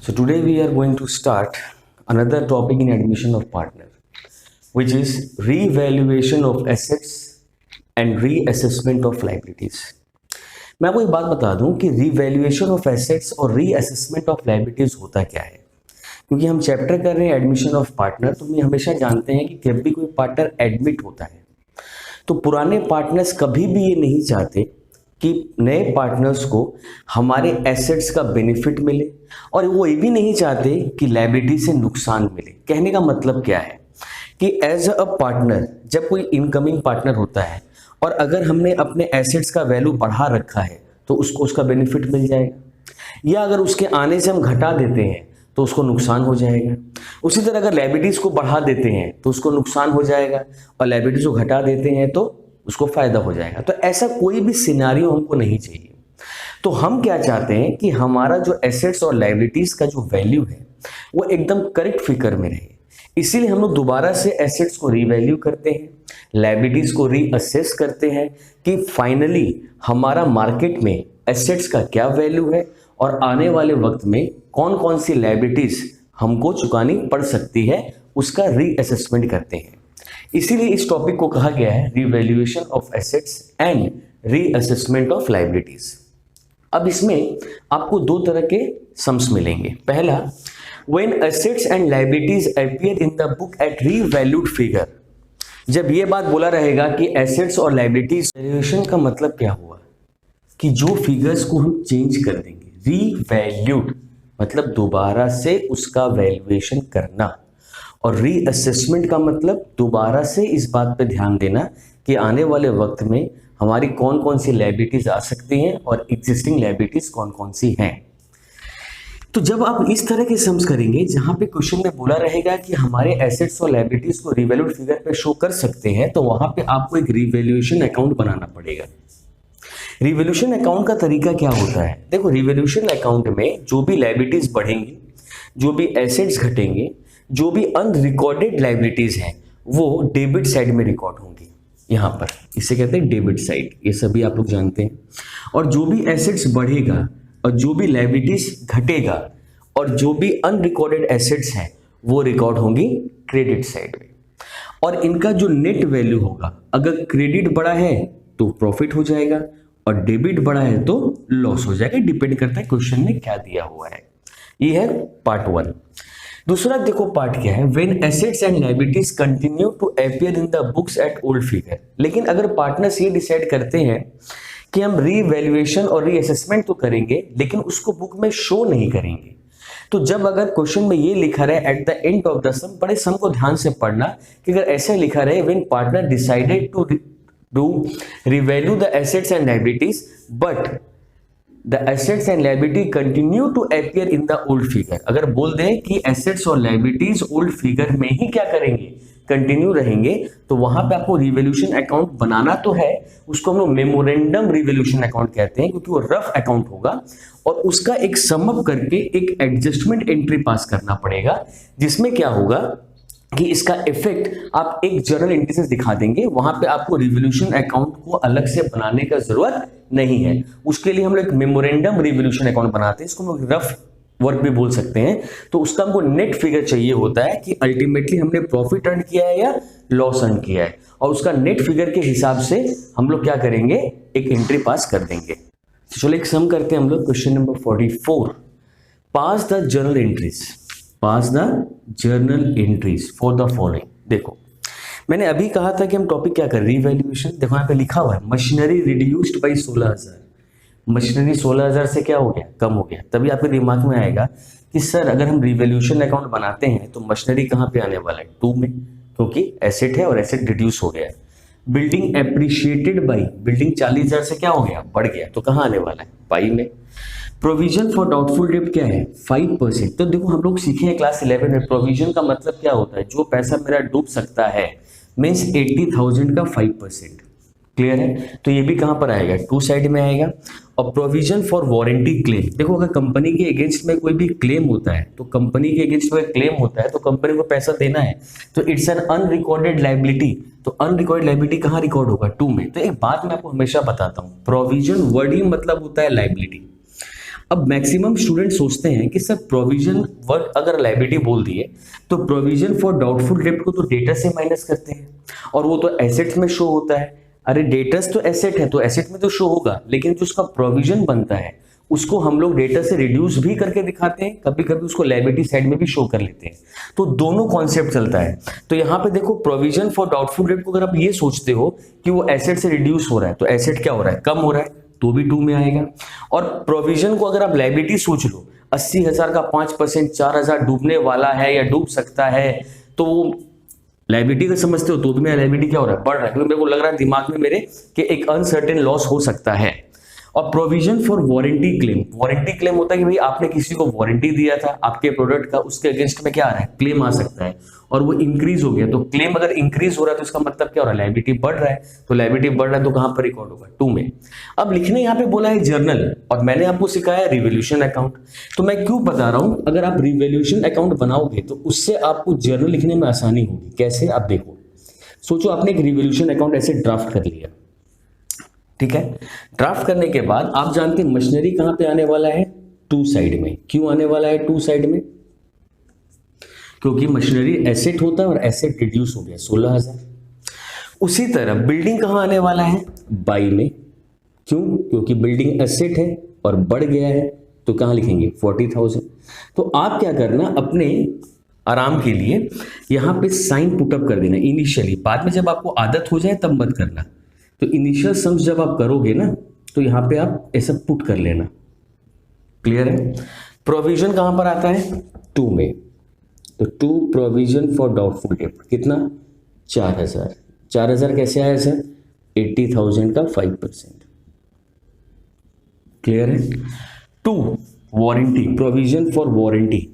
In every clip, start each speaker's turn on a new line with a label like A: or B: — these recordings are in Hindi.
A: So today we are going to start another topic in admission of partner, which is revaluation of assets and reassessment of liabilities. मैं आपको एक बात बता दूं कि रिवैल्यूएशन ऑफ एसेट्स और रीअसेसमेंट ऑफ लायबिलिटीज होता क्या है, क्योंकि हम चैप्टर कर रहे हैं एडमिशन ऑफ पार्टनर, तो हम हमेशा जानते हैं कि जब भी कोई पार्टनर एडमिट होता है तो पुराने पार्टनर्स कभी भी ये नहीं चाहते कि नए पार्टनर्स को हमारे एसेट्स का बेनिफिट मिले, और वो ये भी नहीं चाहते कि लायबिलिटी से नुकसान मिले। कहने का मतलब क्या है कि एज अ पार्टनर जब कोई इनकमिंग पार्टनर होता है और अगर हमने अपने एसेट्स का वैल्यू बढ़ा रखा है तो उसको उसका बेनिफिट मिल जाएगा, या अगर उसके आने से हम घटा देते हैं तो उसको नुकसान हो जाएगा। उसी तरह अगर लायबिलिटीज को बढ़ा देते हैं तो उसको नुकसान हो जाएगा, और लायबिलिटीज को घटा देते हैं तो उसको फायदा हो जाएगा। तो ऐसा कोई भी सिनारियो हमको नहीं चाहिए। तो हम क्या चाहते हैं कि हमारा जो एसेट्स और लायबिलिटीज का जो वैल्यू है वो एकदम करेक्ट फिगर में रहे। इसीलिए हम लोग दोबारा से एसेट्स को रीवैल्यू करते हैं, लायबिलिटीज को रीअसेस करते हैं कि फाइनली हमारा मार्केट में एसेट्स का क्या वैल्यू है और आने वाले वक्त में कौन कौन सी लायबिलिटीज हमको चुकानी पड़ सकती है, उसका रीअसेसमेंट करते हैं। इसीलिए इस टॉपिक को कहा गया है revaluation of assets and reassessment of liabilities. अब इसमें आपको दो तरह के सम्स मिलेंगे। पहला, when assets and liabilities appear in the book at revalued figure. जब ये बात बोला रहेगा कि एसेट्स और लायबिलिटीज, वैल्यूएशन का मतलब क्या हुआ कि जो फिगर्स को हम चेंज कर देंगे। रीवैल्यूड मतलब दोबारा से उसका वैल्यूएशन करना, और रीअसेसमेंट का मतलब दोबारा से इस बात पे ध्यान देना कि आने वाले वक्त में हमारी कौन कौन सी लायबिलिटीज आ सकती हैं और एग्जिस्टिंग लायबिलिटीज कौन कौन सी हैं। तो जब आप इस तरह के सम्स करेंगे जहां पे क्वेश्चन में बोला रहेगा कि हमारे एसेट्स और लायबिलिटीज को रिवैल्यूड फिगर पे शो कर सकते हैं, तो वहां पे आपको एक रिवैल्यूएशन अकाउंट बनाना पड़ेगा। रिवैल्यूएशन अकाउंट का तरीका क्या होता है? देखो, रिवैल्यूएशन अकाउंट में जो भी लायबिलिटीज बढ़ेंगी, जो भी एसेट्स घटेंगे, जो भी अनरिकॉर्डेड लायबिलिटीज हैं वो डेबिट साइड में रिकॉर्ड होंगी। यहां पर इसे कहते हैं डेबिट साइड, ये सभी आप लोग जानते हैं। और जो भी एसेट्स बढ़ेगा और जो भी लायबिलिटीज घटेगा और जो भी अनरिकॉर्डेड एसेट्स हैं वो रिकॉर्ड होंगी क्रेडिट साइड में। और इनका जो नेट वैल्यू होगा, अगर क्रेडिट बड़ा है तो प्रॉफिट हो जाएगा और डेबिट बड़ा है तो लॉस हो जाएगा। डिपेंड करता है क्वेश्चन में क्या दिया हुआ है। ये है पार्ट वन। दूसरा देखो पार्ट क्या है, when assets and liabilities continue to appear in the books at old figure. लेकिन अगर पार्टनर्स ये डिसाइड करते हैं कि हम रीवैल्यूएशन और रीअसेसमेंट तो करेंगे लेकिन उसको बुक में शो नहीं करेंगे, तो जब अगर क्वेश्चन में ये लिखा रहे at the end of the sum, बड़े सम को ध्यान से पढ़ना कि अगर ऐसा लिखा रहे when partner decided to do revalue the assets and liabilities but The assets and liability continue to appear in the old figure। अगर बोल दें कि assets और liabilities old figure में ही क्या करेंगे, कंटिन्यू रहेंगे, तो वहां पे आपको रिवैल्यूएशन अकाउंट बनाना तो है। उसको हम लोग मेमोरेंडम रिवैल्यूएशन अकाउंट कहते हैं, क्योंकि वो रफ अकाउंट होगा और उसका एक सम अप करके एक एडजस्टमेंट एंट्री पास करना पड़ेगा, जिसमें क्या होगा कि इसका इफेक्ट आप एक जर्नल एंट्री से दिखा देंगे। वहां पे आपको रिवॉल्यूशन अकाउंट को अलग से बनाने का जरूरत नहीं है। उसके लिए हम लोग एक मेमोरेंडम रिवॉल्यूशन अकाउंट बनाते हैं, इसको हम लोग रफ वर्क भी बोल सकते हैं। तो उसका हमको नेट फिगर चाहिए होता है कि अल्टीमेटली हमने प्रॉफिट अर्न किया है या लॉस अर्न किया है, और उसका नेट फिगर के हिसाब से हम लोग क्या करेंगे, एक एंट्री पास कर देंगे। तो चलो एक सम करते हैं हम लोग। Question number 44, pass the journal entries, pass the journal entries for the following. देखो, मैंने अभी कहा था कि हम टॉपिक क्या कर, रिवैल्यूएशन। देखो यहाँ पे लिखा हुआ है मशीनरी रिड्यूस्ड बाई 16,000। मशीनरी 16,000 से क्या हो गया, कम हो गया। तभी आपके दिमाग में आएगा कि सर अगर हम रिवैल्यूएशन अकाउंट बनाते हैं तो मशीनरी कहाँ पे आने वाला है, 2 में, क्योंकि एसेट है और एसेट रिड्यूस हो गया है। बिल्डिंग एप्रिशिएटेड बाई, बिल्डिंग 40,000 से क्या हो गया, बढ़ गया, तो कहाँ आने वाला है, पाई में। प्रोविजन फॉर डाउटफुल डेट क्या है, 5%। तो देखो हम लोग सीखे हैं क्लास 11 में, प्रोविजन का मतलब क्या होता है, जो पैसा मेरा डूब सकता है, मीन्स 80,000 का 5%। क्लियर है? तो ये भी कहां पर आएगा, 2 साइड में आएगा। और प्रोविजन फॉर वारंटी क्लेम, देखो अगर कंपनी के अगेंस्ट में कोई भी क्लेम होता है, तो कंपनी के अगेंस्ट में क्लेम होता है तो कंपनी को पैसा देना है, तो इट्स एन अनरिकॉर्डेड लायबिलिटी। तो अनरिकॉर्डेड लायबिलिटी कहां रिकॉर्ड होगा, 2 में। तो एक बात मैं आपको हमेशा बताता हूं, प्रोविजन वर्ड ही मतलब होता है लायबिलिटी। अब मैक्सिमम स्टूडेंट सोचते हैं कि सर प्रोविजन वर्ड अगर लायबिलिटी बोल दिए तो प्रोविजन फॉर डाउटफुल डेब्ट को तो डेटर से माइनस करते हैं और वो तो एसेट्स में शो होता है। अरे डेटर्स तो एसेट है तो एसेट में तो शो होगा, लेकिन जो उसका प्रोविजन बनता है उसको हम लोग डेटर से रिड्यूस भी करके दिखाते हैं, कभी कभी उसको लायबिलिटी साइड में भी शो कर लेते हैं। तो दोनों कॉन्सेप्ट चलता है। तो यहाँ पे देखो प्रोविजन फॉर डाउटफुल डेब्ट को अगर आप ये सोचते हो कि वो एसेट से रिड्यूस हो रहा है तो एसेट क्या हो रहा है, कम हो रहा है, तो भी 2 में आएगा। और प्रोविजन को अगर आप लायबिलिटी सोच लो, 80,000 का 5% 4,000 डूबने वाला है या डूब सकता है, तो लायबिलिटी का समझते हो तो भी मेरा लायबिलिटी क्या हो रहा है, बढ़ रहा है, क्योंकि मेरे को लग रहा है दिमाग में मेरे कि एक अनसर्टेन लॉस हो सकता है। और provision for warranty claim, warranty claim होता है कि भाई आपने किसी को वारंटी दिया था आपके प्रोडक्ट का, उसके अगेंस्ट में क्या आ रहा है, क्लेम आ सकता है और वो इंक्रीज हो गया। तो क्लेम अगर इंक्रीज हो रहा है तो इसका मतलब क्या हो रहा है, लायबिलिटी बढ़ रहा है। तो लायबिलिटी बढ़ रहा है तो कहां पर रिकॉर्ड होगा, 2 में। अब लिखने यहाँ पे बोला है जर्नल और मैंने आपको सिखाया रिवोल्यूशन अकाउंट। तो मैं क्यों बता रहा हूं, अगर आप रिवोल्यूशन अकाउंट बनाओगे तो उससे आपको जर्नल लिखने में आसानी होगी। कैसे, आप देखो, सोचो आपने एक रिवोल्यूशन अकाउंट ऐसे ड्राफ्ट कर लिया, ठीक है। ड्राफ्ट करने के बाद आप जानते हैं मशीनरी कहां पे आने वाला है, 2 साइड में। क्यों आने वाला है 2 साइड में, क्योंकि मशीनरी एसेट होता है और एसेट रिड्यूस हो गया 16,000। उसी तरह बिल्डिंग कहां आने वाला है, बाई में। क्यों, क्योंकि बिल्डिंग एसेट है और बढ़ गया है, तो कहां लिखेंगे 40,000। तो आप क्या करना, अपने आराम के लिए यहां पे साइन पुटअप कर देना इनिशियली, बाद में जब आपको आदत हो जाए तब मत करना। तो इनिशियल सम्स जब आप करोगे ना तो यहां पे आप ऐसा पुट कर लेना, क्लियर है। प्रोविजन कहां पर आता है, 2 में। तो 2 प्रोविजन फॉर डाउटफुल डेब्ट कितना, 4,000। 4,000 कैसे आया सर, 80,000 का 5%, क्लियर है। 2 वारंटी, प्रोविजन फॉर वारंटी,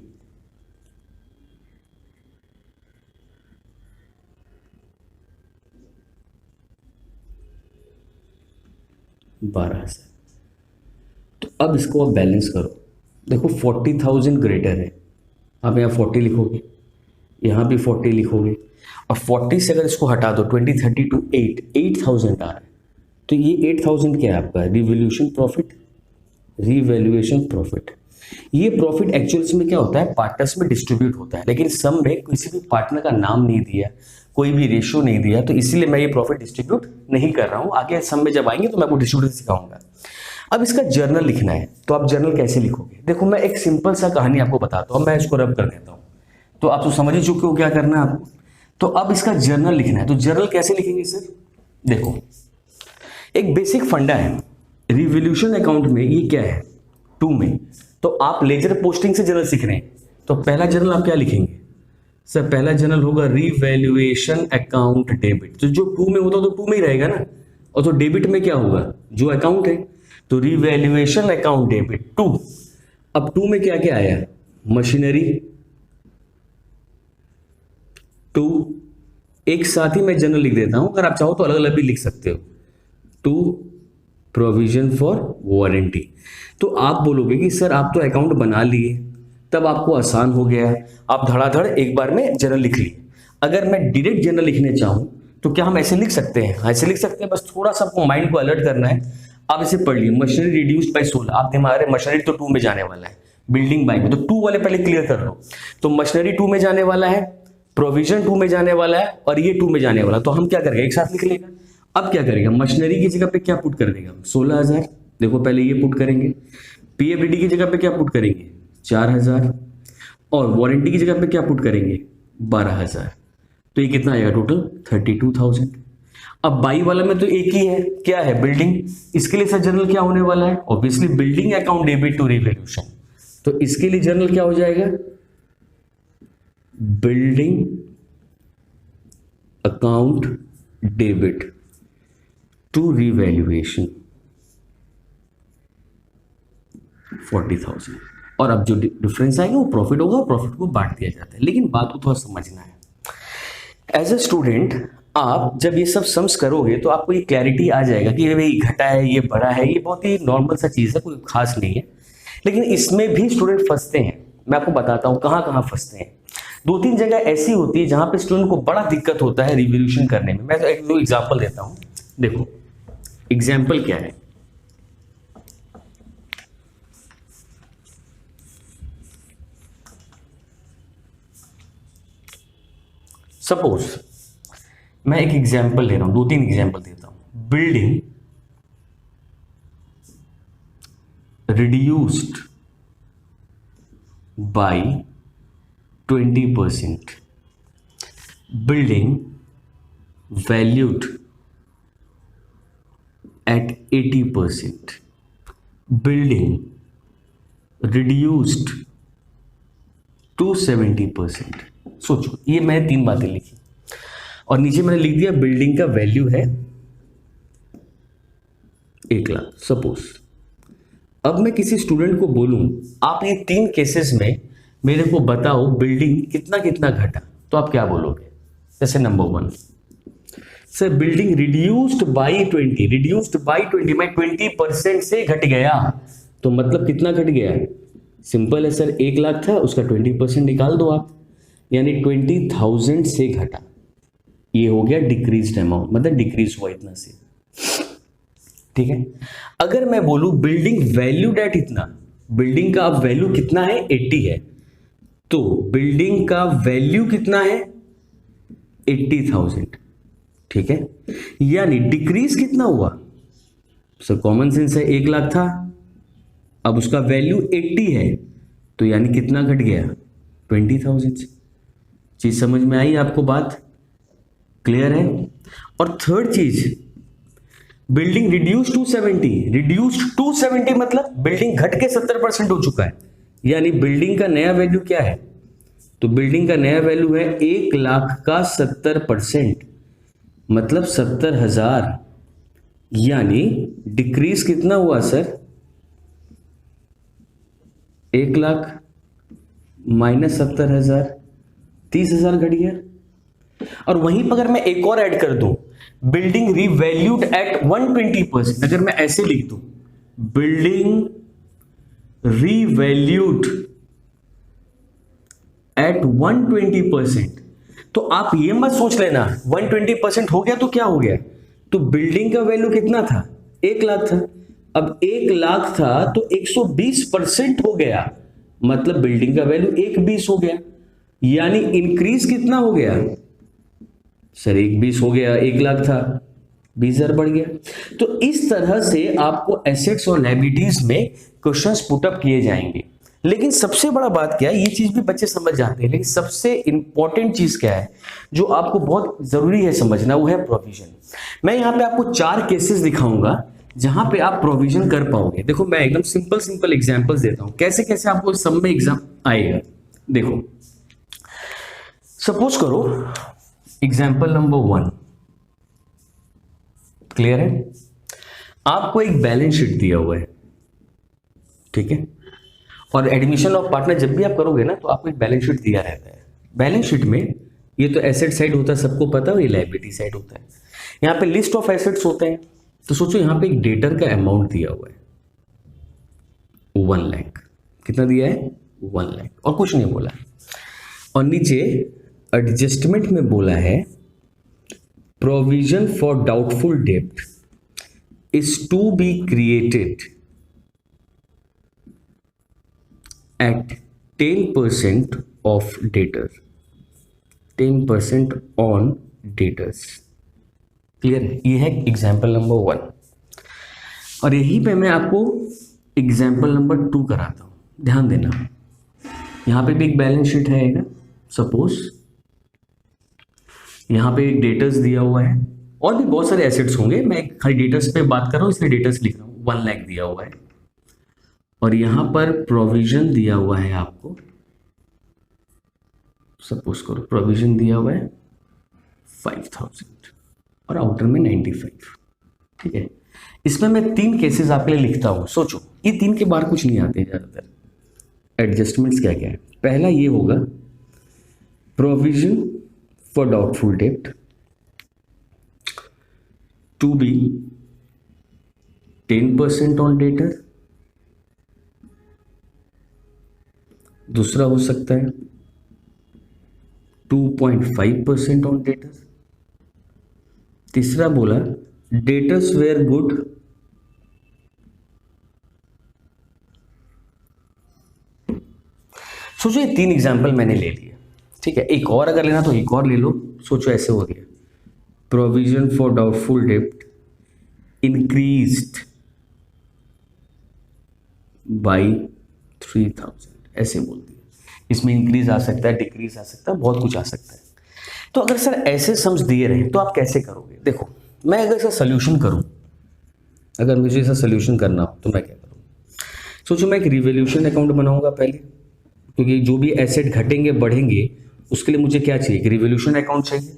A: $12,000। तो अब इसको आप बैलेंस करो, देखो 40,000 ग्रेटर है, आप यहाँ 40 लिखोगे, यहाँ भी 40 लिखोगे, और 40 से अगर इसको हटा दो 20 30 to 8,000 आ रहा है। तो ये 8,000 क्या है आपका, रिवोल्यूशन प्रॉफिट, रिवैल्यूएशन प्रॉफिट। ये प्रॉफिट एक्चुअल्स में क्या होता है, पार्टनर्स में डिस्ट्रीब्यूट होता है, लेकिन सम में किसी भी पार्टनर का नाम नहीं दिया, कोई भी रेशियो नहीं दिया, तो इसीलिए मैं ये प्रॉफिट डिस्ट्रीब्यूट नहीं कर रहा हूं। आगे सम में जब आएंगे तो मैं आपको डिस्ट्रीब्यूट सिखाऊंगा। अब इसका जर्नल लिखना है, तो आप जर्नल कैसे लिखोगे, देखो मैं एक सिंपल सा कहानी आपको बताता हूं, मैं इसको रब कर देता हूं, तो आप तो समझ ही चुके हो क्या करना है आपको। तो अब इसका जर्नल लिखना है, तो जर्नल कैसे लिखेंगे सर, देखो एक बेसिक फंडा है, रिवोल्यूशन अकाउंट में ये क्या है, 2 में। तो आप लेजर पोस्टिंग से जर्नल सीख रहे हैं, तो पहला जर्नल आप क्या लिखेंगे सर, पहला जर्नल होगा रिवैल्यूएशन अकाउंट डेबिट। तो जो 2 में होता तो 2 में ही रहेगा ना, और तो डेबिट में क्या होगा, जो अकाउंट है, तो रिवैल्यूएशन अकाउंट डेबिट 2। अब 2 में क्या क्या आया, मशीनरी 2, एक साथ ही मैं जर्नल लिख देता हूं, अगर आप चाहो तो अलग अलग भी लिख सकते हो। 2 प्रोविजन फॉर वारंटी। तो आप बोलोगे कि सर आप तो अकाउंट बना लिए, तब आपको आसान हो गया, आप धड़ाधड़ एक बार में जर्नल लिख लिए। अगर मैं डायरेक्ट जर्नल लिखने चाहूं तो क्या हम ऐसे लिख सकते हैं, ऐसे लिख सकते हैं, बस थोड़ा सा आपको माइंड को अलर्ट करना है। आप इसे पढ़ लिए, मशीनरी रिड्यूस्ड बाय 16, आप हमारे मशीनरी तो 2 में जाने वाला है, बिल्डिंग बाय में, तो 2 वाले पहले क्लियर कर लो। तो मशीनरी 2 में जाने वाला है, प्रोविजन 2 में जाने वाला है, और ये 2 में जाने वाला, तो हम क्या करेंगे, एक साथ लिख लेगा। अब क्या करेगा, मशीनरी की जगह पे क्या पुट कर देगा, 16,000। देखो पहले ये पुट करेंगे, पीएफडीडी की जगह पे क्या पुट करेंगे, 4,000, और वारंटी की जगह पे क्या पुट करेंगे, 12,000। तो ये कितना आएगा टोटल, 32,000। अब बाई वाला में तो एक ही है, क्या है, बिल्डिंग। इसके लिए सर जर्नल क्या होने वाला है, obviously building account debit to revaluation. तो इसके लिए जर्नल क्या हो जाएगा, building account debit to revaluation 40,000। और अब जो डिफरेंस आएगा वो प्रॉफिट होगा, प्रॉफिट को बांट दिया जाता है। लेकिन बात को थोड़ा समझना है, एज ए स्टूडेंट आप जब ये सब सम्स करोगे तो आपको ये क्लैरिटी आ जाएगा कि ये भाई घटा है, ये बड़ा है, ये बहुत ही नॉर्मल सा चीज़ है, कोई खास नहीं है। लेकिन इसमें भी स्टूडेंट फंसते हैं, मैं आपको बताता हूँ कहाँ कहाँ फंसते हैं। 2-3 जगह ऐसी होती है जहाँ पे स्टूडेंट को बड़ा दिक्कत होता है रिवोल्यूशन करने में। मैं तो एक दो एग्जाम्पल देता हूँ, देखो एग्जाम्पल क्या है। सपोज मैं एक एग्जांपल ले रहा हूं, 2-3 एग्जांपल देता हूं। Building reduced by 20%, building valued at 80%, building reduced to 70%। सोचो, ये मैंने 3 बातें लिखी और नीचे मैंने लिख दिया बिल्डिंग का वैल्यू है 1 लाख सपोज। अब मैं किसी स्टूडेंट को बोलूं आप ये 3 केसेस में मेरे को बताओ बिल्डिंग कितना कितना घटा, तो आप क्या बोलोगे? जैसे number 1, sir building reduced by 20, reduced by 20 में 20% से घट गया, तो मतलब कितना घट गया? सिंपल है सर, 1 लाख था उसका 20% निकाल दो आप, यानी 20,000 से घटा। ये हो गया डिक्रीज्ड अमाउंट, मतलब डिक्रीज हुआ इतना से। ठीक है, अगर मैं बोलूं बिल्डिंग वैल्यूड एट इतना, बिल्डिंग का अब वैल्यू कितना है? 80 है, तो बिल्डिंग का वैल्यू कितना है? 80,000। ठीक है, यानी डिक्रीज कितना हुआ? सर कॉमन सेंस है, 1 लाख था, अब उसका वैल्यू 80 है, तो यानी कितना घट गया? 20,000 से। चीज समझ में आई आपको? बात क्लियर है? और थर्ड चीज, building reduce to 70, reduced to 70 मतलब बिल्डिंग घट के 70% हो चुका है, यानी बिल्डिंग का नया वैल्यू क्या है? तो बिल्डिंग का नया वैल्यू है 1 लाख का 70%, मतलब 70,000, यानी डिक्रीज कितना हुआ सर? 1 लाख माइनस 70,000, 30,000 घट गया। और वहीं पर अगर मैं एक और ऐड कर दूं, बिल्डिंग रीवैल्यूड एट 120%, अगर मैं ऐसे लिख दूं बिल्डिंग रीवैल्यूड एट 120%, तो आप ये मत सोच लेना 120% हो गया तो क्या हो गया, तो बिल्डिंग का वैल्यू कितना था? 1 लाख था, अब 1 लाख था तो 120% हो गया, मतलब बिल्डिंग का वैल्यू 120 हो गया, यानी इंक्रीज कितना हो गया सर? 120 हो गया, 1 लाख था 20,000 बढ़ गया। तो इस तरह से आपको एसेट्स और लायबिलिटीज में क्वेश्चंस पुट अप किए जाएंगे। लेकिन सबसे बड़ा बात क्या है, ये चीज भी बच्चे समझ जाते हैं, लेकिन सबसे इंपॉर्टेंट चीज क्या है जो आपको बहुत जरूरी है समझना, वो है प्रोविजन। मैं यहां पे आपको 4 केसेस दिखाऊंगा जहां पे आप प्रोविजन कर पाओगे। देखो मैं एकदम सिंपल एग्जांपल्स देता हूं, कैसे कैसे आपको सब में एग्जाम आएगा। देखो सपोज करो एग्जाम्पल नंबर 1, क्लियर है? आपको एक बैलेंस शीट दिया हुआ है, ठीक है, और एडमिशन ऑफ पार्टनर जब भी आप करोगे ना तो आपको एक बैलेंस शीट दिया रहता है। बैलेंस शीट में ये तो एसेट साइड होता है, सबको पता है, ये लायबिलिटी साइड होता है। यहाँ पे लिस्ट ऑफ एसेट्स होते हैं, तो सोचो यहाँ पे एक डेटर का अमाउंट दिया हुआ है 1 लाख। कितना दिया है? 1 लाख, और कुछ नहीं बोला। और नीचे एडजस्टमेंट में बोला है प्रोविजन फॉर डाउटफुल डेब्ट is to be created at 10% of debtors, 10% on debtors। Clear है? ये है एग्जाम्पल नंबर 1, और यहीं पे मैं आपको एग्जाम्पल नंबर 2 कराता हूं। ध्यान देना, यहां पे भी एक बैलेंस शीट रहेगा। सपोज यहां पे एक डेटर्स दिया हुआ है, और भी बहुत सारे एसेट्स होंगे, मैं खाली डेटर्स पे बात कर रहा हूं इसलिए डेटर्स लिख रहा हूं। 1 लाख दिया हुआ है, और यहां पर प्रोविजन दिया हुआ है आपको, सपोज करो प्रोविजन दिया हुआ है 5,000 और आउटर में 95। ठीक है, इसमें मैं 3 केसेस आपके लिए लिखता हूं। सोचो ये 3 के बाहर कुछ नहीं आते ज्यादातर। एडजस्टमेंट्स क्या क्या है? पहला ये होगा प्रोविजन फॉर डाउटफुल डेब्ट टू बी 10% ऑन डेटर। दूसरा हो सकता है 2.5% ऑन डेटर्स। तीसरा बोला डेटर्स वेयर गुड सोचो ये 3 एग्जाम्पल मैंने ले लिए, ठीक है, एक और अगर लेना तो एक और ले लो, सोचो ऐसे हो गया, प्रोविजन फॉर डाउटफुल डेब्ट इंक्रीज्ड बाई 3000, ऐसे बोल दिया। इसमें इंक्रीज आ सकता है, डिक्रीज आ सकता है, बहुत कुछ आ सकता है। तो अगर सर ऐसे सम्स दिए रहे तो आप कैसे करोगे? देखो, मैं अगर इसका सोल्यूशन करूं, अगर मुझे इसका सोल्यूशन करना हो तो मैं क्या करूँ? सोचो मैं एक रिवॉल्यूशन अकाउंट बनाऊंगा पहले, क्योंकि जो भी एसेट घटेंगे बढ़ेंगे उसके लिए मुझे क्या चाहिए? कि रिवॉल्यूशन अकाउंट चाहिए।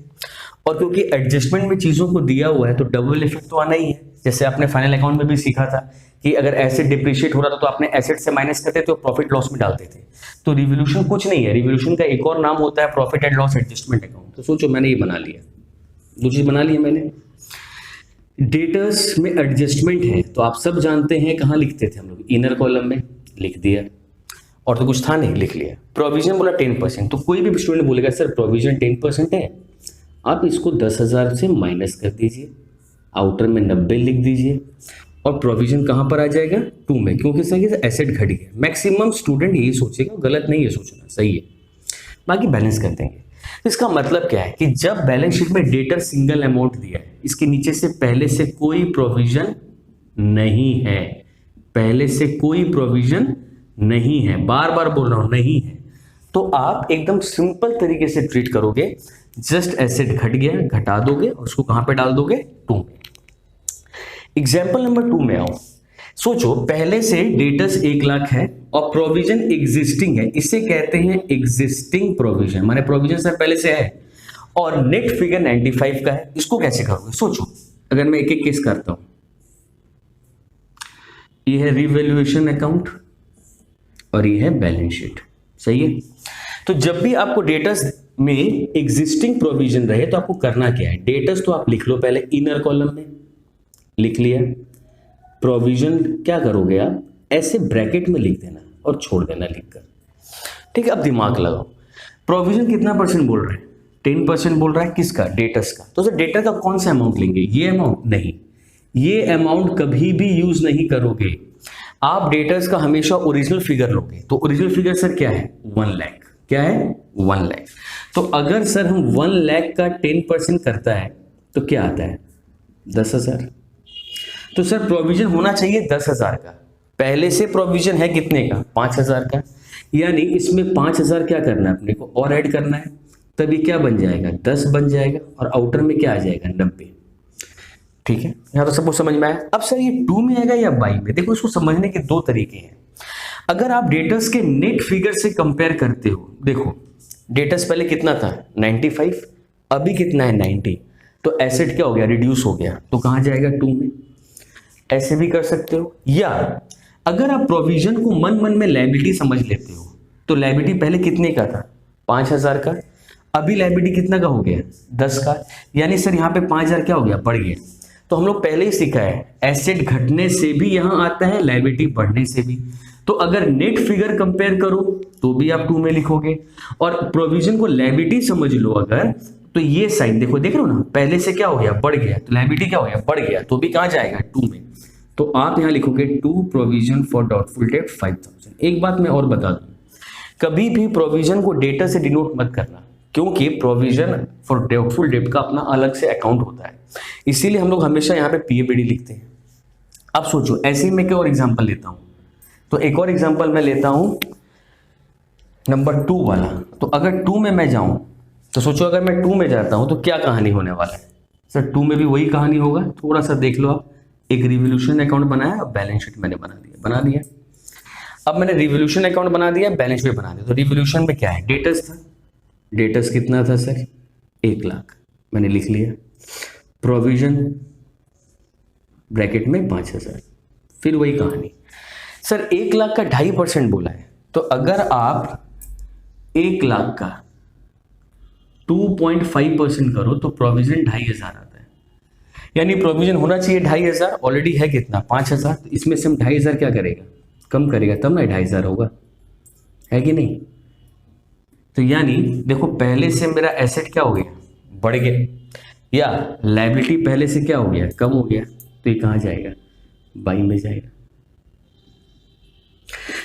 A: और क्योंकि एडजस्टमेंट में चीज़ों को दिया हुआ है तो डबल इफेक्ट तो आना ही है। जैसे आपने फाइनल अकाउंट में भी सीखा था कि अगर एसेट डिप्रिशिएट हो रहा था तो आपने एसेट से माइनस करते थे और प्रॉफिट लॉस में डालते थे। तो रिवॉल्यूशन कुछ नहीं है, रिवॉल्यूशन का एक और नाम होता है profit and loss adjustment account. तो सोचो मैंने ये बना लिया, दो चीज बना ली है मैंने। डेटर्स में एडजस्टमेंट है तो आप सब जानते हैं कहाँ लिखते थे हम लोग? इनर कॉलम में लिख दिया, और तो कुछ था नहीं, लिख लिया। प्रोविजन बोला 10%, तो कोई भी स्टूडेंट बोलेगा सर प्रोविजन 10% है, आप इसको 10,000 से माइनस कर दीजिए, आउटर में 90 लिख दीजिए, और प्रोविजन कहाँ पर आ जाएगा? 2 में, क्योंकि सही है एसेट घट गया। मैक्सिमम स्टूडेंट यही सोचेगा, गलत नहीं है सोचना, सही है। बाकी बैलेंस कर देंगे। इसका मतलब क्या है कि जब बैलेंस शीट में डेटर सिंगल अमाउंट दिया है, इसके नीचे से पहले से कोई प्रोविजन नहीं है, पहले से कोई प्रोविजन नहीं है, बार बार बोल रहा हूं नहीं है, तो आप एकदम सिंपल तरीके से ट्रीट करोगे। जस्ट एसेट घट गया, घटा दोगे और उसको कहां पे डाल दोगे? 2 में। एग्जाम्पल नंबर 2 में आओ। सोचो पहले से डेटर्स 1 लाख है और प्रोविजन एग्जिस्टिंग है, इसे कहते हैं एग्जिस्टिंग प्रोविजन, माने प्रोविजन सर पहले से है, और नेट फिगर 95 का है। इसको कैसे करोगे? सोचो, अगर मैं एक एक केस करता हूं, ये है रिवैल्यूएशन अकाउंट और ये है बैलेंस शीट, सही है। तो जब भी आपको डेटर्स में एग्जिस्टिंग प्रोविजन रहे तो आपको करना क्या है? डेटर्स तो आप लिख लो पहले इनर कॉलम में, लिख लिया। प्रोविजन क्या करोगे आप? ऐसे ब्रैकेट में लिख देना और छोड़ देना लिखकर, ठीक है। अब दिमाग लगाओ, प्रोविजन कितना परसेंट बोल रहे हैं? 10% बोल रहा है, किसका? डेटर्स का। तो सर डेटर का कौन सा अमाउंट लेंगे? ये अमाउंट नहीं, ये अमाउंट कभी भी यूज नहीं करोगे आप। डेटर्स का हमेशा ओरिजिनल फिगर लोगे। तो ओरिजिनल फिगर सर क्या है? 1 लाख। क्या है? 1 लाख। तो अगर सर हम 1 लाख का 10% करता है तो क्या आता है? 10,000। तो सर प्रोविजन होना चाहिए 10,000 का, पहले से प्रोविजन है कितने का? 5,000 का। यानी इसमें 5,000 क्या करना है अपने को? और ऐड करना है, तभी क्या बन जाएगा? 10 बन जाएगा, और आउटर में क्या आ जाएगा? 90। ठीक है, यहां तो सबको समझ में आया। अब सर ये 2 में आएगा या बाई में? देखो इसको समझने के 2 तरीके हैं। अगर आप डेटर्स के नेट फिगर से कंपेयर करते हो, देखो डेटर्स पहले कितना था? 95, अभी कितना है? 90। तो एसेट क्या हो गया? रिड्यूस हो गया, तो कहां जाएगा? 2 में। ऐसे भी कर सकते हो, या अगर आप प्रोविजन को मन मन में लायबिलिटी समझ लेते हो, तो लायबिलिटी पहले कितने का था? 5,000 का, अभी लायबिलिटी कितना का हो गया? 10 का। यानी सर यहाँ पे 5,000 क्या हो गया? बढ़ गया। तो हम लोग पहले ही सीखा है, एसेट घटने से भी यहां आता है, लायबिलिटी बढ़ने से भी। तो अगर नेट फिगर कंपेयर करो तो भी आप 2 में लिखोगे, और प्रोविजन को लायबिलिटी समझ लो अगर, तो ये साइन देखो, देख रहे हो ना, पहले से क्या हो गया? बढ़ गया, तो लायबिलिटी क्या हो गया? बढ़ गया, तो भी कहां जाएगा? 2 में। तो आप यहां लिखोगे 2 प्रोविजन फॉर डाउटफुल डेट 5,000। एक बात मैं और बता दूं, कभी भी प्रोविजन को डेटा से डिनोट मत करना, क्योंकि प्रोविजन फॉर डाउटफुल डेट का अपना अलग से अकाउंट होता है, इसीलिए हम लोग हमेशा यहाँ पे पीएबीडी लिखते हैं। अब सोचो ऐसे ही मैं क्या और एग्जांपल लेता हूं, तो एक और एग्जांपल मैं लेता हूं नंबर 2 वाला। तो अगर 2 में मैं जाऊं, तो सोचो अगर मैं 2 में जाता हूं तो क्या कहानी होने वाला है? सर 2 में भी वही कहानी होगा, थोड़ा सा देख लो आप। एक रिवॉल्यूशन अकाउंट बनाया और बैलेंस शीट मैंने बना दिया। अब मैंने रिवॉल्यूशन अकाउंट बना दिया, बैलेंस शीट बना दिया। तो रिवॉल्यूशन में क्या है? डेटर्स था, डेटर्स कितना था सर? 1 लाख, मैंने लिख लिया। प्रोविजन ब्रैकेट में 5,000, फिर वही कहानी। सर 1 लाख का 2.5% बोला है, तो अगर आप 1 लाख का 2.5% करो तो प्रोविजन 2,500 आता है। यानी प्रोविजन होना चाहिए 2,500, ऑलरेडी है कितना? 5,000। तो इसमें से हम 2,500 क्या करेगा? कम करेगा, तब ना 2,500 होगा, है कि नहीं? तो यानी देखो पहले से मेरा एसेट क्या हो गया? बढ़ गया, या लायबिलिटी पहले से क्या हो गया? कम हो गया, तो ये कहां जाएगा? बाई में जाएगा।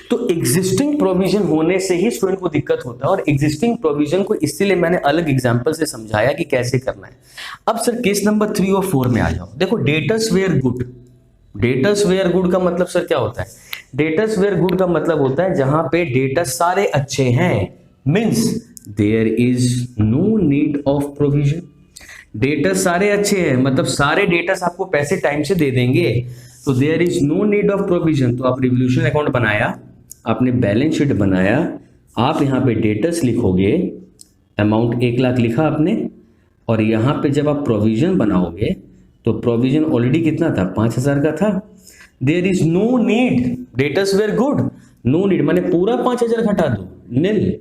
A: तो एग्जिस्टिंग प्रोविजन होने से ही स्टूडेंट को दिक्कत होता है, और एग्जिस्टिंग प्रोविजन को इसीलिए मैंने अलग एग्जांपल से समझाया कि कैसे करना है। अब सर केस नंबर 3 और 4 में आ जाओ। देखो debtors were good, debtors were good का मतलब सर क्या होता है? डेटर्स वेयर गुड का मतलब होता है जहां पे डेटा सारे अच्छे हैं, means there is no need of provision. Debtor सारे अच्छे हैं मतलब सारे डेटास आपको पैसे टाइम से दे देंगे, तो there is no need of provision. तो आप रिवोल्यूशन अकाउंट बनाया, आपने बैलेंस शीट बनाया, आप यहाँ पे डेटर्स लिखोगे, अमाउंट 1 लाख लिखा आपने, और यहाँ पे जब आप प्रोविजन बनाओगे तो प्रोविजन ऑलरेडी कितना था? 5,000 का था। There is no need, debtors were good, no need माने पूरा 5,000 घटा दो, नील,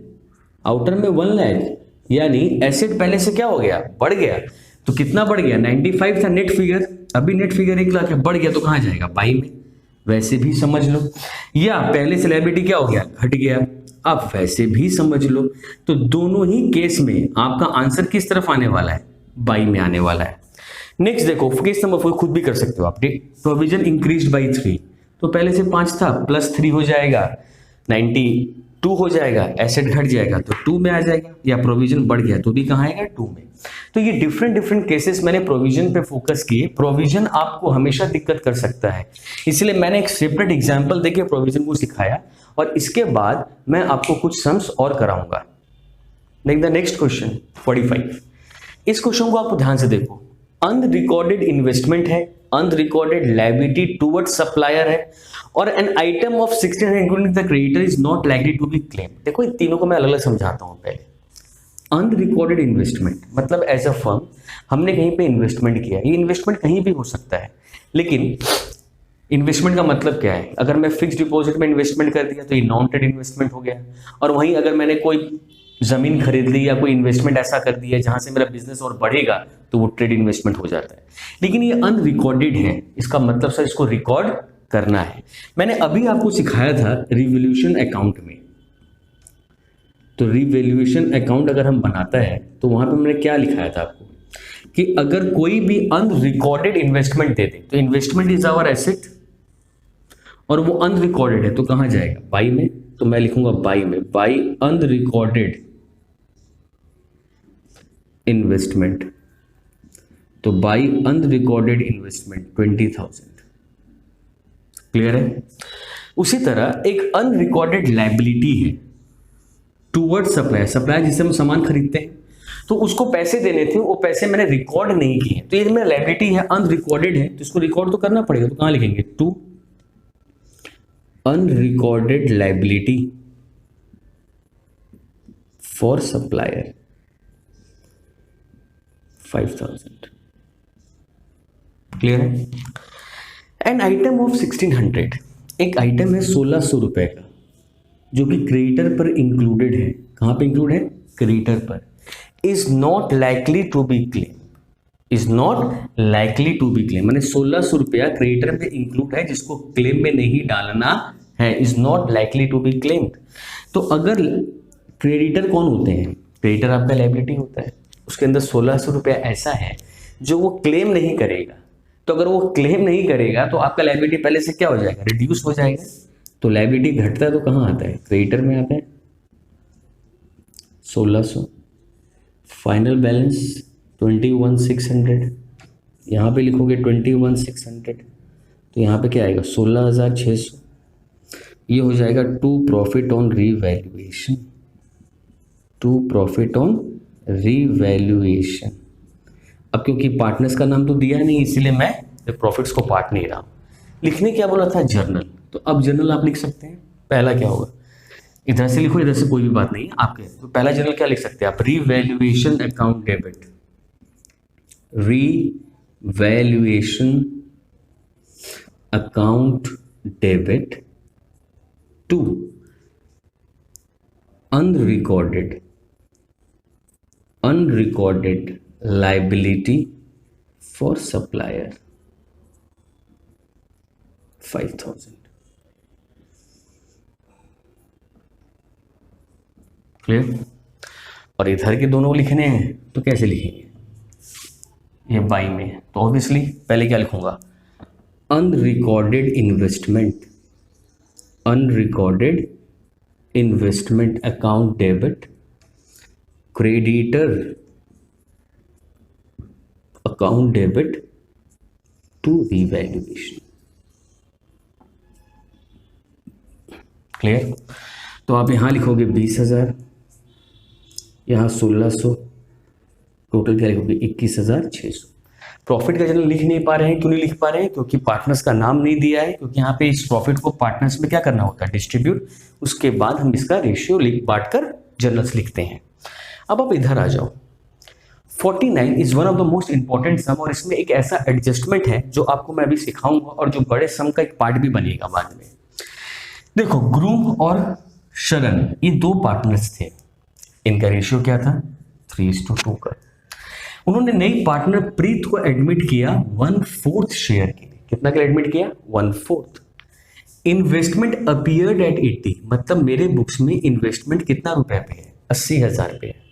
A: आउटर में 1 लाख, यानी एसेट पहले से क्या हो गया? बढ़ गया। तो कितना बढ़ गया? 95 था नेट फिगर, अभी नेट फिगर 1 लाख है, बढ़ गया तो कहाँ जाएगा? बाई में। वैसे भी समझ लो, या पहले से लायबिलिटी क्या हो गया? घट गया। आप वैसे भी समझ लो। तो दोनों ही केस में आपका आंसर किस तरफ आने वाला है? बाई में आने वाला है। नेक्स्ट देखो केस नंबर 4, खुद भी कर सकते हो आप। प्रोविजन इंक्रीज बाई 3, तो पहले से 5 था, प्लस 3 हो जाएगा, 92 हो जाएगा, एसेट घट जाएगा तो 2 में आ जाएगा, या प्रोविजन बढ़ गया तो भी कहाँ आएगा? 2 में। तो ये डिफरेंट केसेस मैंने प्रोविजन पे फोकस किए। प्रोविजन आपको हमेशा दिक्कत कर सकता है, इसलिए मैंने एक सेपरेट एग्जांपल देके प्रोविजन को सिखाया, और इसके बाद मैं आपको कुछ सम्स और कराऊंगा। The next question 45। इस क्वेश्चन को आप ध्यान से देखो। अनरिकॉर्डेड इन्वेस्टमेंट है, अनरिकॉर्डेड लायबिलिटी टुवर्ड्स सप्लायर है, और an item of 1600 including the creditor is not likely to be claim. देखो इन तीनों को मैं अलग अलग समझाता हूं। पहले अनरिकॉर्डेड इन्वेस्टमेंट मतलब एज अ फर्म हमने कहीं पे इन्वेस्टमेंट किया, ये इन्वेस्टमेंट कहीं भी हो सकता है, लेकिन इन्वेस्टमेंट का मतलब क्या है? अगर मैं फिक्स डिपॉजिट में इन्वेस्टमेंट कर दिया तो ये नॉन ट्रेड इन्वेस्टमेंट हो गया, और वहीं अगर मैंने कोई जमीन खरीद ली या कोई इन्वेस्टमेंट ऐसा कर दिया जहां से मेरा बिजनेस और बढ़ेगा तो वो ट्रेड इन्वेस्टमेंट हो जाता है। लेकिन ये अनरिकॉर्डेड है, इसका मतलब सर इसको रिकॉर्ड करना है। मैंने अभी आपको सिखाया था रिवोल्यूशन अकाउंट में, तो रिवैल्यूएशन अकाउंट अगर हम बनाता है तो वहां पे मैंने क्या लिखाया था आपको कि अगर कोई भी अनरिकॉर्डेड इन्वेस्टमेंट दे दे तो इन्वेस्टमेंट इज आवर एसेट, और वो अनरिकॉर्डेड है तो कहां जाएगा? बाई में। तो मैं लिखूंगा बाई में, बाई अनरिकॉर्डेड इन्वेस्टमेंट। तो बाई अनरिकॉर्डेड इन्वेस्टमेंट 20,000। क्लियर है? उसी तरह एक अनरिकॉर्डेड लायबिलिटी है टूवर्ड सप्लायर, सप्लायर जिससे हम सामान खरीदते हैं तो उसको पैसे देने थे, वो पैसे मैंने रिकॉर्ड नहीं किए, तो ये मेरा लायबिलिटी है, अनरिकॉर्डेड है, तो इसको रिकॉर्ड तो करना पड़ेगा। तो कहां लिखेंगे? To unrecorded liability for supplier 5,000। Clear है? एन आइटम ऑफ 1600, एक आइटम है 1,600 रुपए का जो कि क्रेडिटर पर इंक्लूडेड है। कहां पे इंक्लूड है? क्रेडिटर पर। Is not likely to be claim, is not likely to be claim माने 1,600 रुपया क्रेडिटर में इंक्लूड है जिसको क्लेम में नहीं डालना है, is not likely to be claimed. तो अगर क्रेडिटर कौन होते हैं? क्रेडिटर आपका लायबिलिटी होता है, उसके अंदर 1,600 रुपया ऐसा है जो वो क्लेम नहीं करेगा, तो अगर वो क्लेम नहीं करेगा तो आपका लायबिलिटी पहले से क्या हो जाएगा? रिड्यूस हो जाएगा। तो लायबिलिटी घटता है तो कहाँ आता है? क्रेडिटर में आता है। 1,600, फाइनल बैलेंस 21,600, यहाँ पे लिखोगे 21,600, तो यहाँ पे क्या आएगा? 16,600। ये हो जाएगा to profit on revaluation, to profit on revaluation. अब क्योंकि पार्टनर्स का नाम तो दिया नहीं इसलिए मैं प्रॉफिट्स को पार्ट नहीं रहा। लिखने क्या बोला था? जर्नल। तो अब जर्नल आप लिख सकते हैं। पहला क्या होगा? इधर से लिखो, इधर से कोई भी बात नहीं आपके। तो पहला जर्नल क्या लिख सकते हैं आप? Revaluation account debit, revaluation account debit to unrecorded liability for supplier 5,000। Clear? और इधर के दोनों लिखने हैं तो कैसे लिखेंगे? ये बाई में, तो ऑब्वियसली पहले क्या लिखूंगा? Unrecorded investment unrecorded investment account debit, creditor account debit to revaluation. Clear? तो आप यहां लिखोगे 20,000, यहां 1,600, टोटल क्या लिखोगे 21,600। प्रॉफिट का जर्नल लिख नहीं पा रहे हैं, क्यों नहीं लिख पा रहे हैं? क्योंकि पार्टनर्स का नाम नहीं दिया है, क्योंकि यहाँ पे इस प्रॉफिट को पार्टनर्स में क्या करना होता है, डिस्ट्रीब्यूट। उसके बाद हम इसका रेशियो बांट कर जर्नल्स लिखते हैं। अब आप इधर आ जाओ। 49 is one of the most important sum, और इसमें एक ऐसा एडजस्टमेंट है जो आपको मैं अभी सिखाऊंगा और जो बड़े सम का एक पार्ट भी बनेगा बाद में। देखो, ग्रूम और शरण ये दो पार्टनर्स थे, इनका रेशियो क्या था 3:2 का। उन्होंने नई पार्टनर प्रीत को एडमिट किया 1/4 शेयर के लिए। कितना के लिए एडमिट किया? 1/4। इन्वेस्टमेंट अपीयर्ड एट 80, मतलब मेरे बुक्स में इन्वेस्टमेंट कितना रुपए पे है? 80,000 पे है।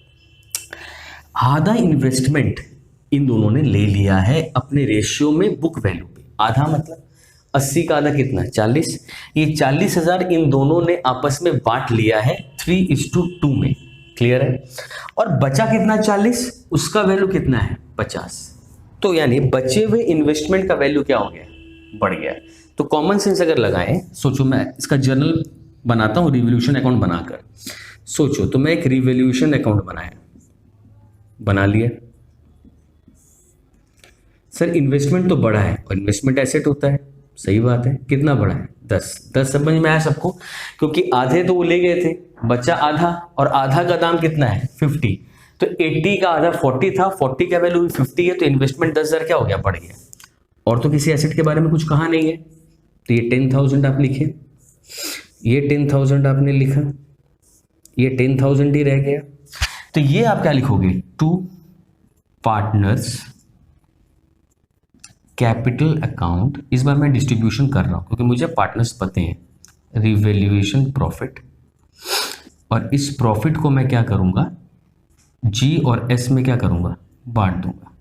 A: आधा इन्वेस्टमेंट इन दोनों ने ले लिया है अपने रेशियो में बुक वैल्यू पे। आधा मतलब 80 का आधा कितना? 40। ये 40,000 इन दोनों ने आपस में बांट लिया है 3:2 में। क्लियर है? और बचा कितना? 40। उसका वैल्यू कितना है? 50। तो यानी बचे हुए इन्वेस्टमेंट का वैल्यू क्या हो गया? बढ़ गया। तो कॉमन सेंस अगर लगाएं, सोचो मैं इसका जर्नल बनाता हूं रिवॉल्यूशन अकाउंट बनाकर। सोचो तो मैं एक रिवॉल्यूशन अकाउंट बना लिया। सर इन्वेस्टमेंट तो बढ़ा है, और इन्वेस्टमेंट एसेट होता है, सही बात है। कितना बढ़ा है? 10 समझ में आया सबको? क्योंकि आधे तो वो ले गए थे, बचा आधा, और आधा का दाम कितना है? 50। तो 80 का आधा 40 था, 40 का वैल्यू 50 है, तो इन्वेस्टमेंट 10,000 क्या हो गया? बढ़ गया। और तो किसी एसेट के बारे में कुछ कहा नहीं है, तो ये 10,000 आप लिखे, ये 10,000 आपने लिखा, ये 10,000 ही रह गया। तो ये आप क्या लिखोगे? 2 पार्टनर्स कैपिटल अकाउंट। इस बार मैं डिस्ट्रीब्यूशन कर रहा हूं क्योंकि मुझे पार्टनर्स पते हैं। रिवैल्यूएशन प्रॉफिट, और इस प्रॉफिट को मैं क्या करूंगा? जी और एस में क्या करूंगा? बांट दूंगा।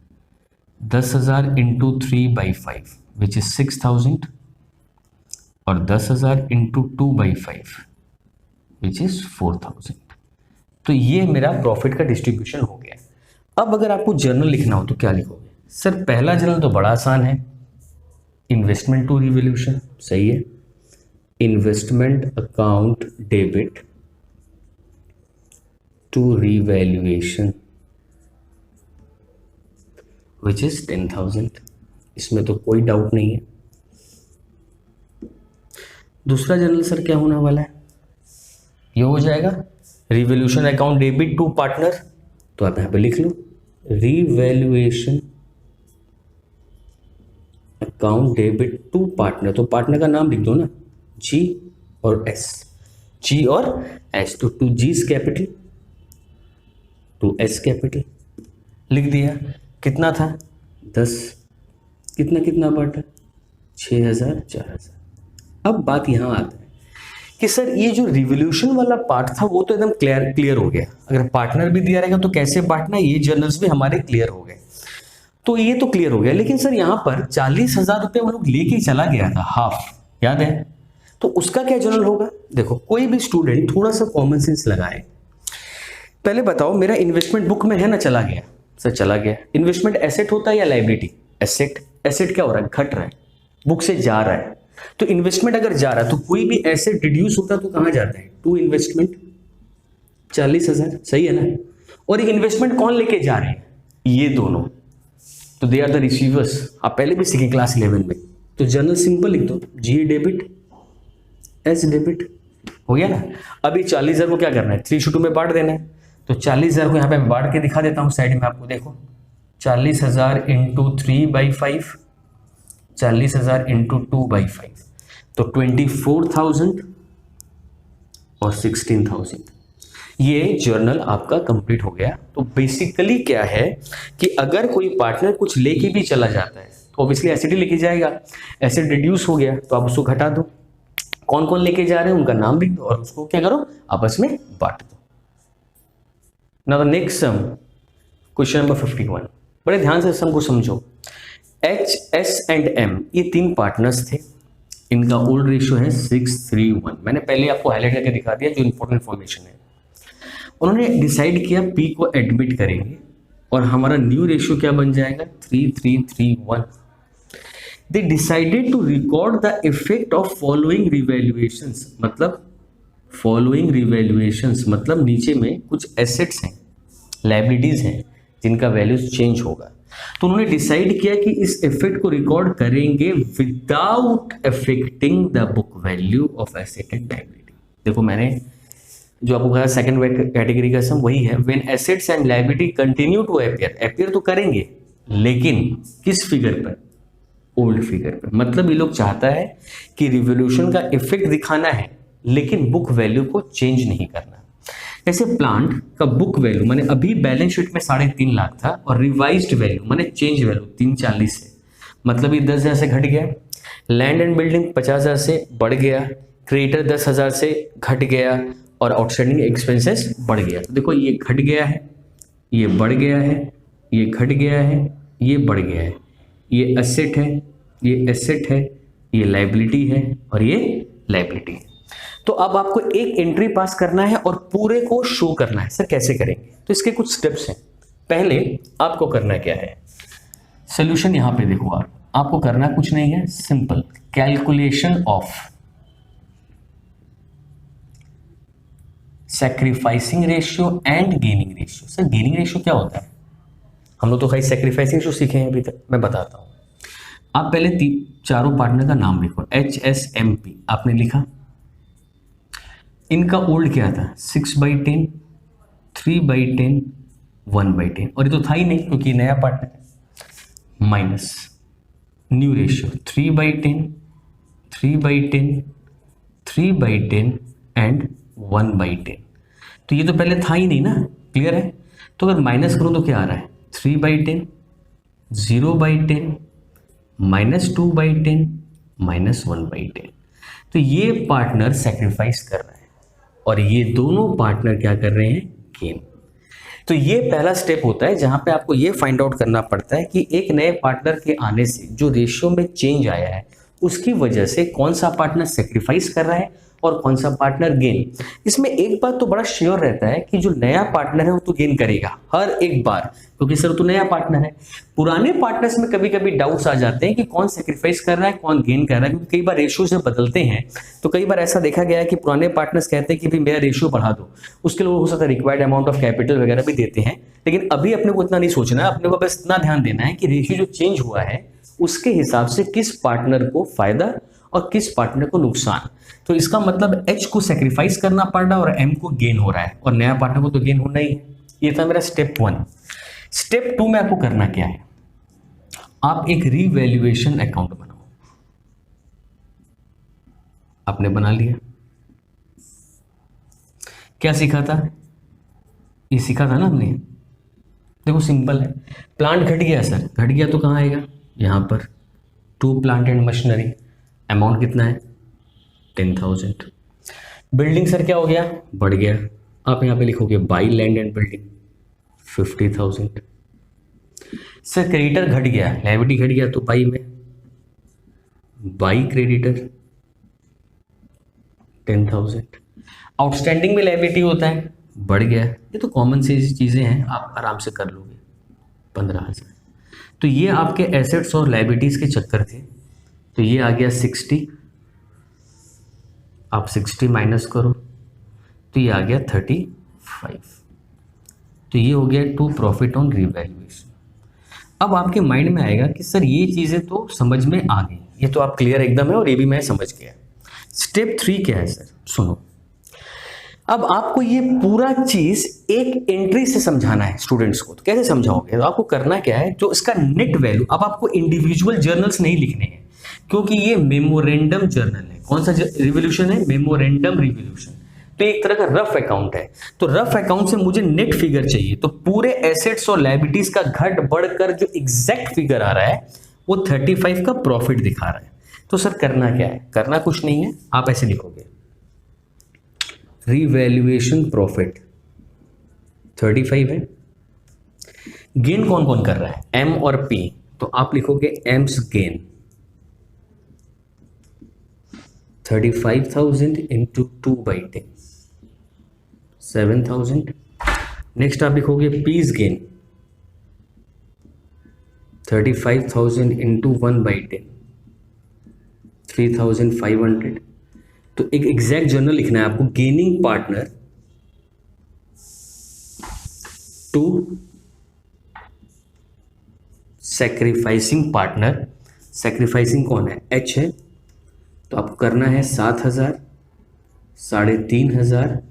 A: 10,000 इंटू 3/5 विच इज 6,000, और 10,000 इंटू 2/5 विच इज 4,000। तो ये मेरा प्रॉफिट का डिस्ट्रीब्यूशन हो गया। अब अगर आपको जर्नल लिखना हो तो क्या लिखोगे? सर पहला जर्नल तो बड़ा आसान है, इन्वेस्टमेंट टू रिवॉल्यूशन, सही है। Investment account debit to revaluation which is 10,000, इसमें तो कोई डाउट नहीं है। दूसरा जर्नल सर क्या होने वाला है? ये हो जाएगा revolution account debit to partner, तो आप यहां पे लिख लो revaluation account debit to partner. तो पार्टनर का नाम लिख दो ना, जी और एस, जी और एस। तो 2 जीज कैपिटल, 2 एस कैपिटल लिख दिया। कितना था? 10। कितना कितना पार्ट है? 6,000, 4,000। अब बात यहां आता है कि सर ये जो रिवॉल्यूशन वाला पार्ट था वो तो एकदम क्लियर हो गया। अगर पार्टनर भी दिया रहेगा तो कैसे बांटना, ये जर्नल्स भी हमारे क्लियर हो गए, तो ये तो क्लियर हो गया। लेकिन सर यहाँ पर 40,000 रुपये वो लोग लेके चला गया था, हाफ, याद है? तो उसका क्या जर्नल होगा? देखो कोई भी स्टूडेंट थोड़ा सा कॉमन सेंस लगाए। पहले बताओ मेरा इन्वेस्टमेंट बुक में है ना, चला गया। सर चला गया। इन्वेस्टमेंट एसेट होता है या लाइबिलिटी? एसेट। एसेट क्या हो रहा है? घट रहा है, बुक से जा रहा है। तो इन्वेस्टमेंट अगर जा रहा है तो कोई भी एसेट रिड्यूस होता है तो कहां जाता है? To investment. 40,000, सही है ना? और ये इन्वेस्टमेंट कौन लेके जा रहे हैं? ये दोनों। तो दे आर द रिसीवर्स। आप पहले भी सीखे क्लास 11 में। तो जर्नल सिंपल लिख दो, जी डेबिट, एस डेबिट, हो गया ना? अभी 40,000 को क्या करना है? 3:2 में बांट देना है। तो 40,000 को यहाँ पे मैं बांट के दिखा देता हूँ साइड में आपको। देखो 40,000 इंटू 3/5, 40,000 इंटू 2/5, तो 24,000 और 16,000। ये जर्नल आपका कंप्लीट हो गया। तो बेसिकली क्या है कि अगर कोई पार्टनर कुछ लेके भी चला जाता है तो ऑब्वियसली एसेट ही लेके जाएगा। एसेट रिड्यूस हो गया तो आप उसको घटा दो। कौन कौन लेके जा रहे हैं उनका नाम लिख दो और उसको क्या करो? आपस में बांट दो। Now the next sum, question number 51। बड़े ध्यान से सम को समझो। एच, एस एंड एम ये 3 पार्टनर्स थे। इनका ओल्ड रेशियो है 6:3:1। मैंने पहले आपको हाईलाइट करके दिखा दिया जो इंपॉर्टेंट इन्फॉर्मेशन है। उन्होंने डिसाइड किया पी को एडमिट करेंगे और हमारा न्यू रेशियो क्या बन जाएगा 3:3:3:1। They decided to record the effect of following revaluations, मतलब नीचे में कुछ एसेट्स हैं, लायबिलिटीज हैं जिनका वैल्यूज चेंज होगा। तो उन्होंने डिसाइड किया कि इस इफेक्ट को रिकॉर्ड करेंगे without affecting the book value of asset and liability. देखो मैंने जो आपको कहा सेकंड कैटेगरी का सम वही है, when assets and liability continue to appear तो करेंगे लेकिन किस फिगर पर, ओल्ड फिगर पर। मतलब ये लोग चाहता है कि रिवोल्यूशन का इफेक्ट दिखाना है लेकिन बुक वैल्यू को चेंज नहीं करना। जैसे प्लांट का बुक वैल्यू माने अभी बैलेंस शीट में 3.5 लाख था और रिवाइज्ड वैल्यू माने चेंज वैल्यू 340 है, मतलब ये 10,000 से घट गया। लैंड एंड बिल्डिंग 50,000 से बढ़ गया, क्रेडिटर 10,000 से घट गया और आउटस्टैंडिंग एक्सपेंसेस बढ़ गया। तो देखो ये घट गया है, ये बढ़ गया है, ये घट गया है, ये बढ़ गया है, ये एसेट है, ये एसेट है, ये लायबिलिटी है और ये लायबिलिटी है। तो अब आपको एक एंट्री पास करना है और पूरे को शो करना है। सर कैसे करेंगे? तो इसके कुछ स्टेप्स हैं। पहले आपको करना क्या है, सोल्यूशन यहां पे देखो, आपको करना कुछ नहीं है, simple calculation of sacrificing ratio and gaining ratio. Sir gaining ratio क्या होता है? हम लोग तो खाली सैक्रिफाइसिंग रेशियो सीखे हैं अभी तक, मैं बताता हूं। आप पहले चारों पार्टनर का नाम लिखो, HSMP आपने लिखा। इनका ओल्ड क्या था 6/10, 3/10, 1/10 और ये तो था ही नहीं क्योंकि नया पार्टनर है। Minus new ratio 3/10, 3/10, 3/10 and 1/10। तो ये तो पहले था ही नहीं ना, क्लियर है? तो अगर माइनस करूं तो क्या आ रहा है 3/10, 0/10, -2/10, -1/10। तो ये पार्टनर सेक्रीफाइस कर रहा है और ये दोनों पार्टनर क्या कर रहे हैं, गेन। तो ये पहला स्टेप होता है जहां पे आपको ये फाइंड आउट करना पड़ता है कि एक नए पार्टनर के आने से जो रेशियो में चेंज आया है उसकी वजह से कौन सा पार्टनर सेक्रीफाइस कर रहा है और कौन सा पार्टनर गेन। इसमें एक बात तो बड़ा श्योर रहता है कि जो नया पार्टनर है वो तो गेन करेगा हर एक बार, क्योंकि सर तो नया पार्टनर है। पुराने पार्टनर्स में कभी कभी डाउट्स आ जाते हैं कि कौन सेक्रीफाइस कर रहा है कौन गेन कर रहा है, क्योंकि कई बार रेशियो से बदलते हैं। तो कई बार ऐसा देखा गया है कि पुराने पार्टनर्स कहते हैं कि भाई मेरा रेशियो बढ़ा दो, उसके लिए हो सकता है रिक्वायर्ड अमाउंट ऑफ कैपिटल वगैरह भी देते हैं, लेकिन अभी अपने को इतना नहीं सोचना है। अपने को बस इतना ध्यान देना है कि रेशियो जो चेंज हुआ है उसके हिसाब से किस पार्टनर को फायदा और किस पार्टनर को नुकसान। तो इसका मतलब H को सेक्रीफाइस करना पड़ रहा है और M को गेन हो रहा है और नया पार्टनर को तो गेन होना ही है। ये था मेरा स्टेप 1। स्टेप 2 में आपको करना क्या है, आप एक रीवैल्यूएशन अकाउंट बनाओ। आपने बना लिया, क्या सीखा था, ये सीखा था ना हमने। देखो सिंपल है, प्लांट घट गया सर, घट गया तो कहाँ आएगा, यहां पर 2 प्लांट एंड मशीनरी, अमाउंट कितना है 10,000। बिल्डिंग सर क्या हो गया, बढ़ गया, आप यहां पे लिखोगे by land and building 50,000। Sir creditor घट गया, लायबिलिटी घट गया तो बाई में बाई क्रेडिटर 10,000। आउटस्टैंडिंग में लायबिलिटी होता है, बढ़ गया, ये तो कॉमन सी चीजें हैं, आप आराम से कर लोगे 15,000। तो ये आपके एसेट्स और लायबिलिटीज के चक्कर थे। तो ये आ गया 60, आप 60 माइनस करो तो ये आ गया 35। तो ये हो गया टू प्रॉफिट ऑन रिवैल्यूएशन। अब आपके माइंड में आएगा कि सर ये चीज़ें तो समझ में आ गई, ये तो आप क्लियर एकदम है और ये भी मैं समझ गया। स्टेप 3 क्या है सर, सुनो। अब आपको ये पूरा चीज एक एंट्री से समझाना है स्टूडेंट्स को। तो कैसे समझाओगे, तो आपको करना क्या है, जो इसका नेट वैल्यू, अब आपको इंडिविजुअल जर्नल्स नहीं लिखने हैं क्योंकि ये मेमोरेंडम जर्नल है। कौन सा रिवोल्यूशन है, मेमोरेंडम रिवोल्यूशन। तो एक तरह का रफ अकाउंट है। तो रफ अकाउंट से मुझे नेट फिगर चाहिए, तो पूरे एसेट्स और लायबिलिटीज का घट बढ़कर जो एग्जैक्ट फिगर आ रहा है वो 35 का प्रॉफिट दिखा रहा है। तो सर करना क्या है, करना कुछ नहीं है, आप ऐसे लिखोगे रिवैल्यूएशन प्रॉफिट 35 है। गेन कौन कौन कर रहा है, M और P, तो आप लिखोगे एम्स गेन। 35,000 इंटू 2/10, 7,000। नेक्स्ट आप लिखोगे पीस गेन, 35,000 इंटू 1/10, 3,500। तो एक एग्जैक्ट जर्नल लिखना है आपको, gaining partner to sacrificing partner. Sacrificing कौन है? एच है। तो आपको करना है 7,000, 3,500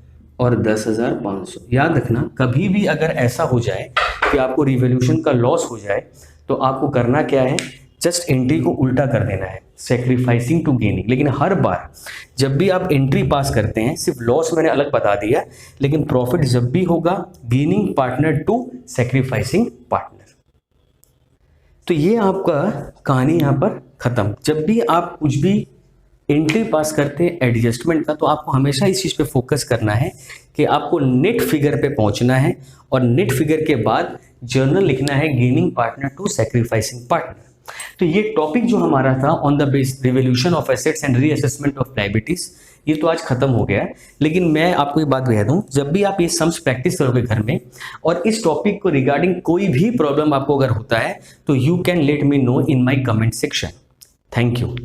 A: और 10,500। याद रखना, कभी भी अगर ऐसा हो जाए कि आपको रिवॉल्यूशन का लॉस हो जाए तो आपको करना क्या है, जस्ट एंट्री को उल्टा कर देना है, सेक्रीफाइसिंग टू गेनिंग। लेकिन हर बार जब भी आप एंट्री पास करते हैं, सिर्फ लॉस मैंने अलग बता दिया, लेकिन प्रॉफिट जब भी होगा gaining partner to sacrificing partner. तो ये आपका कहानी यहाँ पर खत्म। जब भी आप कुछ भी एंट्री पास करते हैं एडजस्टमेंट का, तो आपको हमेशा इस चीज़ पे फोकस करना है कि आपको नेट फिगर पे पहुंचना है, और नेट फिगर के बाद जर्नल लिखना है gaining partner to sacrificing partner. तो ये टॉपिक जो हमारा था on the base revolution of assets and reassessment of liabilities, ये तो आज खत्म हो गया है। लेकिन मैं आपको एक बात कह दूं, जब भी आप ये सम्स प्रैक्टिस करोगे घर में, और इस टॉपिक को रिगार्डिंग कोई भी प्रॉब्लम आपको अगर होता है, तो you can let me know in my comment section. Thank you.